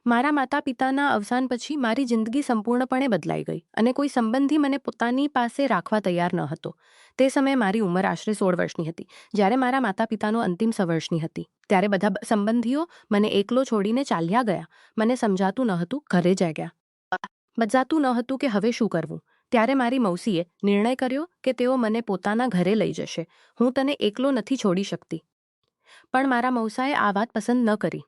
મારા માતા-પિતાના અવસાન પછી મારી જિંદગી સંપૂર્ણપણે બદલાઈ ગઈ અને કોઈ સંબંધી મને પોતાની પાસે રાખવા તૈયાર ન હતો. તે સમયે મારી ઉંમર આશરે 16 વર્ષની હતી. જ્યારે મારા માતા-પિતાનો અંતિમ વર્ષની હતી, ત્યારે બધા સંબંધીઓ મને એકલો છોડીને ચાલ્યા ગયા. મને સમજાતું ન હતું, ઘરે જઈ ગયા. બચાતું ન હતું કે હવે શું કરવું. ત્યારે મારી મૌસીએ નિર્ણય કર્યો કે તેઓ મને પોતાના ઘરે લઈ જશે. હું તને એકલો નથી છોડી શકતી. પણ મારા મૌસાએ આ વાત પસંદ ન કરી.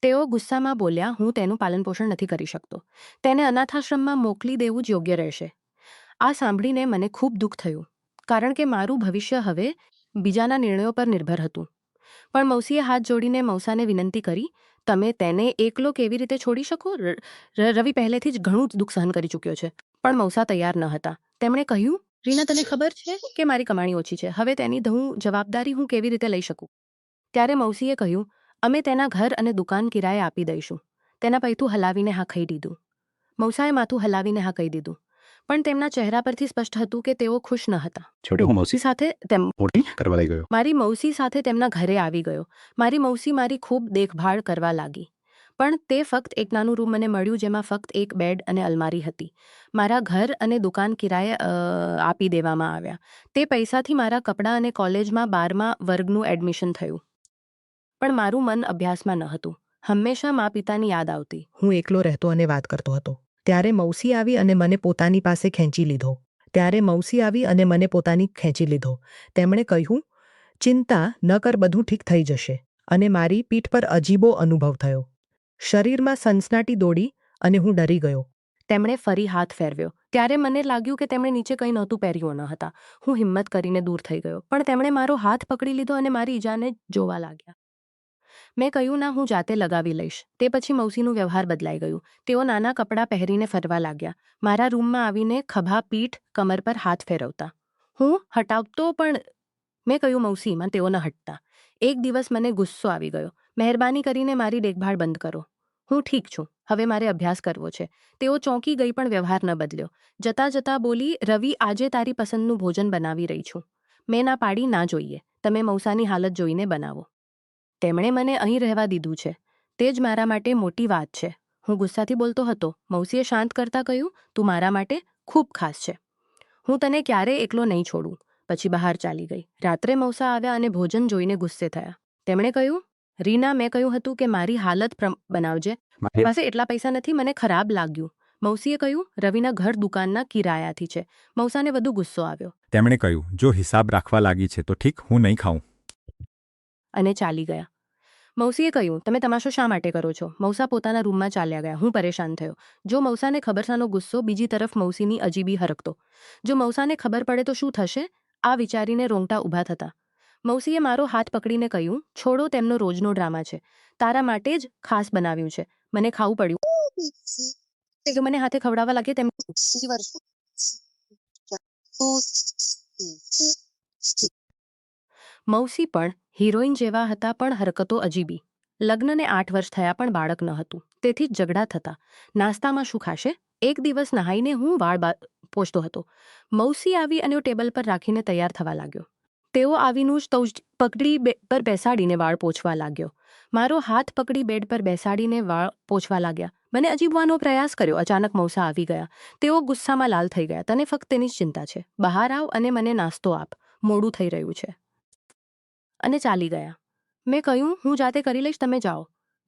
તેઓ ગુસ્સામાં બોલ્યા, હું તેનું પાલનપોષણ નથી કરી શકતો. તેને અનાથાશ્રમમાં મોકલી દેવું જ યોગ્ય રહેશે. આ સાંભળીને મને ખૂબ દુઃખ થયું, કારણ કે મારું ભવિષ્ય હવે બીજાના નિર્ણયો પર નિર્ભર હતું. પણ મૌસીએ હાથ જોડીને મૌસાને વિનંતી કરી, તમે તેને એકલો કેવી રીતે છોડી શકો? રવિ પહેલેથી જ ઘણું દુઃખ સહન કરી ચૂક્યો છે. પણ મૌસા તૈયાર ન હતા. તેમણે કહ્યું, રીના, તને ખબર છે કે મારી કમાણી ઓછી છે. હવે તેની જવાબદારી હું કેવી રીતે લઈ શકું? ત્યારે મૌસીએ કહ્યું, અમે તેના ઘર અને દુકાન કિરાએ આપી દઈશું. તેના પૈતું હલાવીને હા કહી દીધું. મૌસાએ માથું હલાવીને હા કહી દીધું. પણ તેમના ચહેરા પરથી સ્પષ્ટ હતું કે તેઓ ખુશ ન હતા. મારી મૌસી સાથે તેમના ઘરે આવી ગયો. મારી મૌસી મારી ખૂબ દેખભાળ કરવા લાગી. પણ તે ફક્ત એક નાનું રૂમ મને મળ્યું, જેમાં ફક્ત એક બેડ અને અલમારી હતી. મારા ઘર અને દુકાન કિરાએ આપી દેવામાં આવ્યા. તે પૈસાથી મારા કપડાં અને કોલેજમાં 12મા વર્ગનું એડમિશન થયું. પણ મારું મન અભ્યાસમાં ન હતું. હંમેશા મા પિતાની યાદ આવતી. હું એકલો રહેતો અને વાત કરતો હતો. ત્યારે મૌસી આવી અને મને પોતાની પાસે ખેંચી લીધો. તેમણે કહ્યું, ચિંતા ન કર, બધું ઠીક થઈ જશે. અને મારી પીઠ પર અજીબો અનુભવ થયો. શરીરમાં સનસનાટી દોડી અને હું ડરી ગયો. તેમણે ફરી હાથ ફેરવ્યો. ત્યારે મને લાગ્યું કે તેમણે નીચે કંઈ નહોતું પહેર્યું ન હતા. હું હિંમત કરીને દૂર થઈ ગયો. પણ તેમણે મારો હાથ પકડી લીધો અને મારી ઈજાને જોવા લાગ્યા. મેં કહ્યું, ના, હું જાતે લગાવી લઈશ. તે પછી મૌસીનું વ્યવહાર બદલાઈ ગયું. તેઓ નાના કપડાં પહેરીને ફરવા લાગ્યા. મારા રૂમમાં આવીને ખભા, પીઠ, કમર પર હાથ ફેરવતા. હું હટાવતો, પણ મેં કહ્યું, મૌસીમાં તેઓ ન હટતા. એક દિવસ મને ગુસ્સો આવી ગયો. મહેરબાની કરીને મારી દેખભાળ બંધ કરો. હું ઠીક છું, હવે મારે અભ્યાસ કરવો છે. તેઓ ચોંકી ગઈ, પણ વ્યવહાર ન બદલ્યો. જતાં જતાં બોલી, રવિ, આજે તારી પસંદનું ભોજન બનાવી રહી છું. મેં ના પાડી, ના જોઈએ. તમે મૌસાની હાલત જોઈને બનાવો. તેમણે મને અહીં રહેવા દીધું છે. તે જ મારા માટે મોટી વાત છે. હું ગુસ્સાથી બોલતો હતો. મૌસીએ શાંત કરતા કહ્યું, તું મારા માટે ખૂબ ખાસ છે. હું તને ક્યારેય એકલો નહીં છોડું. પછી બહાર ચાલી ગઈ. રાત્રે મૌસા આવ્યા અને ભોજન જોઈને ગુસ્સે થયા. તેમણે કહ્યું, રીના, મેં કહ્યું હતું કે મારી હાલત બનાવજે. મારી પાસે એટલા પૈસા નથી. મને ખરાબ લાગ્યું. મૌસીએ કહ્યું, રવિના ઘર દુકાનના કિરાયાથી છે. મૌસાને વધુ ગુસ્સો આવ્યો. તેમણે કહ્યું, જો હિસાબ રાખવા લાગી છે તો ઠીક, હું નહીં ખાઉં. અને ચાલી ગયા. મૌસીએ કહ્યું, તમે તમાશો શા માટે કરો છો? મૌસા પોતાના રૂમમાં ચાલ્યા ગયા. હું પરેશાન થયો. જો મૌસાને ખબર સાનો ગુસ્સો, બીજી તરફ મૌસીની અજીબી હરકતો. જો મૌસાને ખબર પડે તો શું થશે? આ વિચારીને રોંગટા ઊભા થતા. મૌસીએ મારો હાથ પકડીને કહ્યું, છોડો, તેમનો રોજનો ડ્રામા છે. તારા માટે જ ખાસ બનાવ્યું છે. મને ખાવું પડ્યું. જો મને હાથે ખવડાવવા લાગે તેમ. મૌસી પણ હિરોઈન જેવા હતા, પણ હરકતો અજીબી. લગ્નને 8 વર્ષ થયા, પણ બાળક ન હતું. તેથી જ ઝઘડા થતા. નાસ્તામાં શું ખાશે? એક દિવસ નહાઈને હું વાળ પોછતો હતો. મૌસી આવી અને ટેબલ પર રાખીને તૈયાર થવા લાગ્યો. તેઓ આવીનું જ પકડી પર બેસાડીને વાળ પોછવા લાગ્યો. મારો હાથ પકડી બેડ પર બેસાડીને વાળ પોછવા લાગ્યા. મને અજીબવાનો પ્રયાસ કર્યો. અચાનક મૌસા આવી ગયા. તેઓ ગુસ્સામાં લાલ થઈ ગયા. તને ફક્ત તેની જ ચિંતા છે. બહાર આવ અને મને નાસ્તો આપ. મોડું થઈ રહ્યું છે. અને ચાલી ગયા. મેં કહ્યું, હું જાતે કરી લઈશ, તમે જાઓ.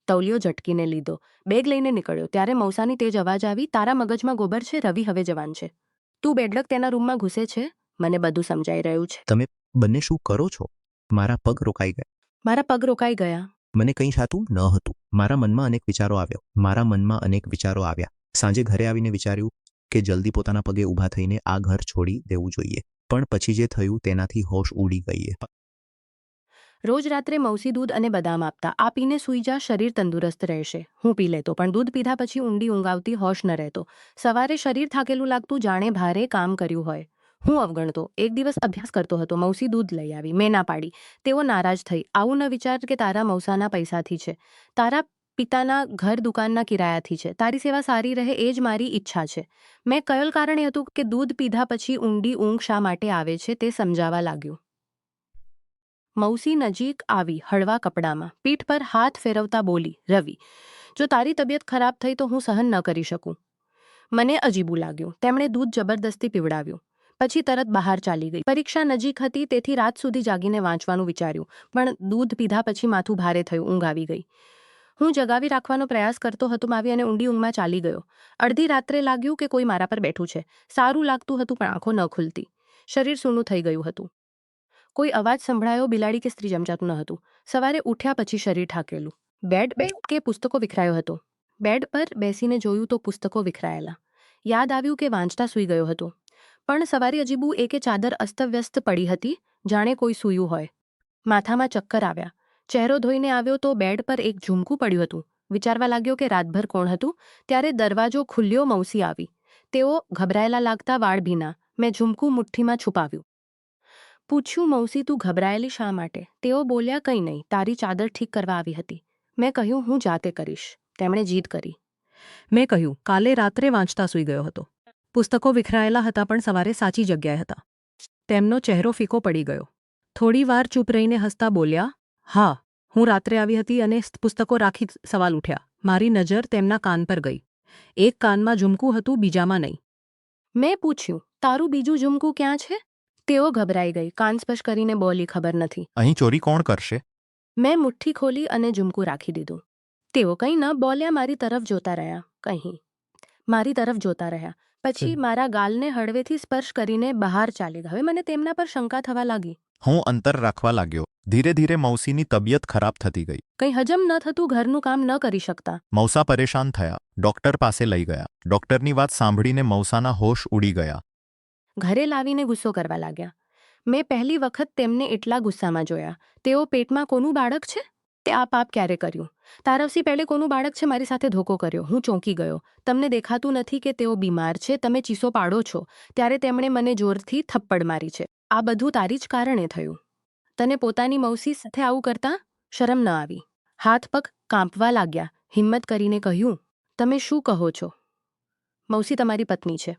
તૌલિયો ઝટકીને લીધો. બેગ લઈને નીકળ્યો. ત્યારે મૌસાની તેજ અવાજ આવી, તારા મગજમાં ગોબર છે. રવિ હવે જવાન છે. તું બેડલક તેના રૂમમાં ઘૂસે છે. મને બધું સમજાઈ રહ્યું છે. તમે બંને શું કરો છો? મારા પગ રોકાઈ ગયા. મને કંઈ થતું ન હતું. મારા મનમાં અનેક વિચારો આવ્યા. સાંજે ઘરે આવીને વિચાર્યું કે જલ્દી પોતાના પગે ઊભા થઈને આ ઘર છોડી દેવું જોઈએ. પણ પછી જે થયું તેનાથી હોશ ઉડી ગઈ. રોજ રાત્રે મૌસી દૂધ અને બદામ આપતા. આ પીને સૂઈ જા, શરીર તંદુરસ્ત રહેશે. હું પી લેતો, પણ દૂધ પીધા પછી ઊંડી ઊંઘ આવતી, હોશ ન રહેતો. સવારે શરીર થાકેલું લાગતું, જાણે ભારે કામ કર્યું હોય. હું અવગણતો. એક દિવસ અભ્યાસ કરતો હતો. મૌસી દૂધ લઈ આવી. મેં ના પાડી. તેઓ નારાજ થઈ. આવું ન વિચાર કે તારા મૌસાના પૈસાથી છે. તારા પિતાના ઘર દુકાનના કિરાયાથી છે. તારી સેવા સારી રહે એ જ મારી ઈચ્છા છે. મેં કયું કારણ હતું કે દૂધ પીધા પછી ઊંડી ઊંઘ શા માટે આવે છે તે સમજાવવા લાગ્યું. મૌસી નજીક આવી, હળવા કપડામાં, પીઠ પર હાથ ફેરવતા બોલી, રવિ, જો તારી તબિયત ખરાબ થઈ તો હું સહન ન કરી શકું. મને અજીબું લાગ્યું. તેમણે દૂધ જબરદસ્તી પીવડાવ્યું. પછી તરત બહાર ચાલી ગઈ. પરીક્ષા નજીક હતી તેથી રાત સુધી જાગીને વાંચવાનું વિચાર્યું, પણ દૂધ પીધા પછી માથું ભારે થયું. ઊંઘ આવી ગઈ. હું જગાવી રાખવાનો પ્રયાસ કરતો હતો આવી અને ઊંડી ઊંઘમાં ચાલી ગયો. અડધી રાત્રે લાગ્યું કે કોઈ મારા પર બેઠું છે. સારું લાગતું હતું પણ આંખો ન ખુલતી. શરીર સૂનું થઈ ગયું હતું. કોઈ અવાજ સંભળાયો. બિલાડી કે સ્ત્રી જમચાતું ન હતું. સવારે ઉઠ્યા પછી શરીર ઠાકેલું. બેડ કે પુસ્તકો વિખરાયો હતો. બેડ પર બેસીને જોયું તો પુસ્તકો વિખરાયેલા. યાદ આવ્યું કે વાંચતા સૂઈ ગયો હતો. પણ સવારે અજીબું એ કે ચાદર અસ્તવ્યસ્ત પડી હતી, જાણે કોઈ સૂયું હોય. માથામાં ચક્કર આવ્યા. ચહેરો ધોઈને આવ્યો તો બેડ પર એક ઝુમકું પડ્યું હતું. વિચારવા લાગ્યો કે રાતભર કોણ હતું. ત્યારે દરવાજો ખુલ્યો. મૌસી આવી. તેઓ ગભરાયેલા લાગતા, વાળ ભીના. મેં ઝુમકું મુઠ્ઠીમાં છુપાવ્યું. પૂછ્યું, મૌસી તું ગભરાયેલી શા માટે? તેઓ બોલ્યા, કંઈ નહીં, તારી ચાદર ઠીક કરવા આવી હતી. મેં કહ્યું, હું જાતે કરીશ. તેમણે જીદ કરી. મેં કહ્યું, કાલે રાત્રે વાંચતા સૂઈ ગયો હતો. પુસ્તકો વિખરાયેલા હતા પણ સવારે સાચી જગ્યાએ હતા. તેમનો ચહેરો ફીકો પડી ગયો. થોડી વાર ચૂપ રહીને હસતા બોલ્યા, હા, હું રાત્રે આવી હતી અને પુસ્તકો રાખી. સવાલ ઉઠ્યા. મારી નજર તેમના કાન પર ગઈ. એક કાનમાં ઝુમકું હતું, બીજામાં નહીં. મેં પૂછ્યું, તારું બીજું ઝુમકું ક્યાં છે? તેઓ ગભરાઈ ગઈ. કાન સ્પર્શ કરીને બોલી, ખબર નથી. અહીં ચોરી કોણ કરશે? મેં મુઠ્ઠી ખોલી અને ઝુમકું રાખી દીધું. તેઓ કંઈ ન બોલ્યા. મારી તરફ જોતા રહ્યા. મારી તરફ જોતા રહ્યા. પછી મારા ગાલને હળવેથી સ્પર્શ કરીને બહાર ચાલી ગયા. હવે મને તેમના પર શંકા થવા લાગી. હું અંતર રાખવા લાગ્યો. ધીરે ધીરે મૌસીની તબિયત ખરાબ થતી ગઈ. કંઈ હજમ ન થતું. ઘરનું કામ ન કરી શકતા. મૌસા પરેશાન થયા. ડોક્ટર પાસે લઈ ગયા. ડોક્ટરની વાત સાંભળીને મૌસાના હોશ ઉડી ગયા. ઘરે લાવીને ગુસ્સો કરવા લાગ્યા. મેં પહેલી વખત તેમને એટલા ગુસ્સામાં જોયા. તેઓ પેટમાં કોનું બાળક છે? તે આ પાપ ક્યારે કર્યું? તારવસી પહેલે કોનું બાળક છે? મારી સાથે ધોકો કર્યો. હું ચોંકી ગયો. તમને દેખાતું નથી કે તેઓ બીમાર છે? તમે ચીસો પાડો છો. ત્યારે તેમણે મને જોરથી થપ્પડ મારી છે. આ બધું તારી જ કારણે થયું. તને પોતાની મૌસી સાથે આવું કરતા શરમ ન આવી? હાથ પગ કાંપવા લાગ્યા. હિંમત કરીને કહ્યું, તમે શું કહો છો? મૌસી તમારી પત્ની છે.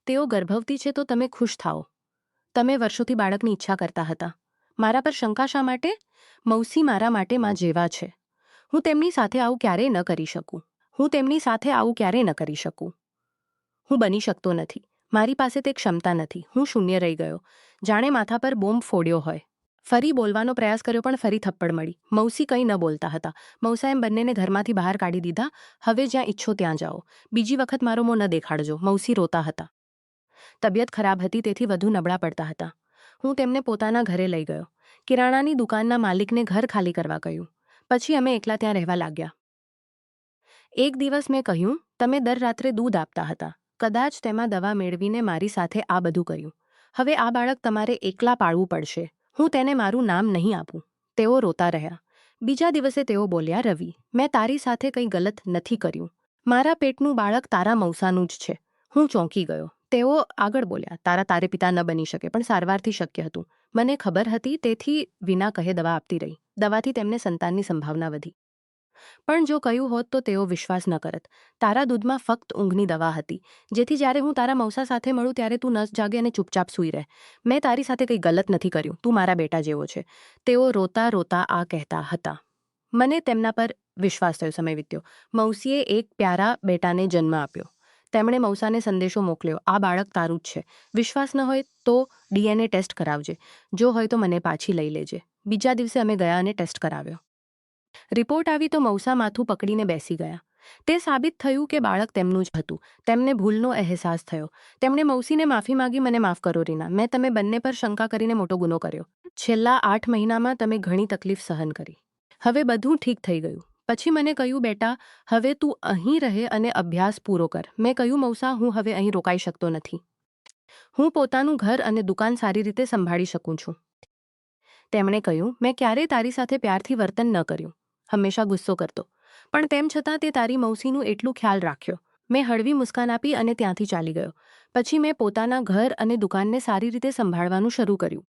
તેઓ ગર્ભવતી છે તો તમે ખુશ થાઓ. તમે વર્ષોથી બાળકની ઈચ્છા કરતા હતા. મારા પર શંકા શા માટે? મૌસી મારા માટે માં જેવા છે. હું તેમની સાથે આવું ક્યારેય ન કરી શકું. હું બની શકતો નથી. મારી પાસે તે ક્ષમતા નથી. હું શૂન્ય રહી ગયો. જાણે માથા પર બોમ્બ ફોડ્યો હોય. ફરી બોલવાનો પ્રયાસ કર્યો પણ ફરી થપ્પડ મળી. મૌસી કંઈ ન બોલતા હતા. મૌસા એમ બંનેને ઘરમાંથી બહાર કાઢી દીધા. હવે જ્યાં ઈચ્છો ત્યાં જાઓ. બીજી વખત મારો મોં ન દેખાડજો. મૌસી રોતા હતા. તબિયત ખરાબ હતી તેથી વધુ નબળા પડતા હતા. હું તેમને પોતાના ઘરે લઈ ગયો. કિરાણાની દુકાનના માલિકને ઘર ખાલી કરવા કહ્યું. પછી અમે એકલા ત્યાં રહેવા લાગ્યા. એક દિવસ મેં કહ્યું, તમે દર રાત્રે દૂધ આપતા હતા. કદાચ તેમાં દવા મેળવીને મારી સાથે આ બધું કર્યું. હવે આ બાળક તમારે એકલા પાળવું પડશે. હું તેને મારું નામ નહીં આપું. તેઓ રોતા રહ્યા. બીજા દિવસે તેઓ બોલ્યા, રવિ, મેં તારી સાથે કંઈ ગલત નથી કર્યું. મારા પેટનું બાળક તારા મૌસાનું જ છે. હું ચોંકી ગયો. તેઓ આગળ બોલ્યા, તારે પિતા ન બની શકે પણ સારવારથી શક્ય હતું. મને ખબર હતી તેથી વિના કહે દવા આપતી રહી. દવાથી તેમને સંતાનની સંભાવના વધી. પણ જો કહ્યું હોત તો તેઓ વિશ્વાસ ન કરત. તારા દૂધમાં ફક્ત ઊંઘની દવા હતી, જેથી જ્યારે હું તારા મૌસા સાથે મળું ત્યારે તું ન જાગે અને ચૂપચાપ સૂઈ રહે. મેં તારી સાથે કંઈ ગલત નથી કર્યું. તું મારા બેટા જેવો છે. તેઓ રોતા રોતા આ કહેતા હતા. મને તેમના પર વિશ્વાસ થયો. સમય વીત્યો. મૌસીએ એક પ્યારા બેટાને જન્મ આપ્યો. તેમણે મૌસાને સંદેશો મોકલ્યો, આ બાળક તારું જ છે. વિશ્વાસ ન હોય તો DNA ટેસ્ટ કરાવજે. જો હોય તો મને પાછી લઈ લેજે. બીજા દિવસે અમે ગયા અને ટેસ્ટ કરાવ્યો. રિપોર્ટ આવી તો મૌસા માથું પકડીને બેસી ગયા. તે સાબિત થયું કે બાળક તેમનું જ હતું. તેમને ભૂલનો અહેસાસ થયો. તેમણે મૌસીને માફી માંગી, મને માફ કરો રીના. મેં તમે બંને પર શંકા કરીને મોટો ગુનો કર્યો. છેલ્લા 8 મહિનામાં તમે ઘણી તકલીફ સહન કરી. હવે બધું ઠીક થઈ ગયું. પછી મને કહ્યું, બેટા, હવે તું અહીં રહે અને અભ્યાસ પૂરો કર. મેં કહ્યું, મૌસા, હું હવે અહીં રોકાઈ શકતો નથી. હું પોતાનું ઘર અને દુકાન સારી રીતે સંભાળી શકું છું. તેમણે કહ્યું, મેં ક્યારેય તારી સાથે પ્યારથી વર્તન ન કર્યું. હંમેશા ગુસ્સો કરતો. પણ તેમ છતાં તે તારી મૌસીનું એટલું ખ્યાલ રાખ્યો. મેં હળવી મુસ્કાન આપી અને ત્યાંથી ચાલી ગયો. પછી મેં પોતાના ઘર અને દુકાનને સારી રીતે સંભાળવાનું શરૂ કર્યું.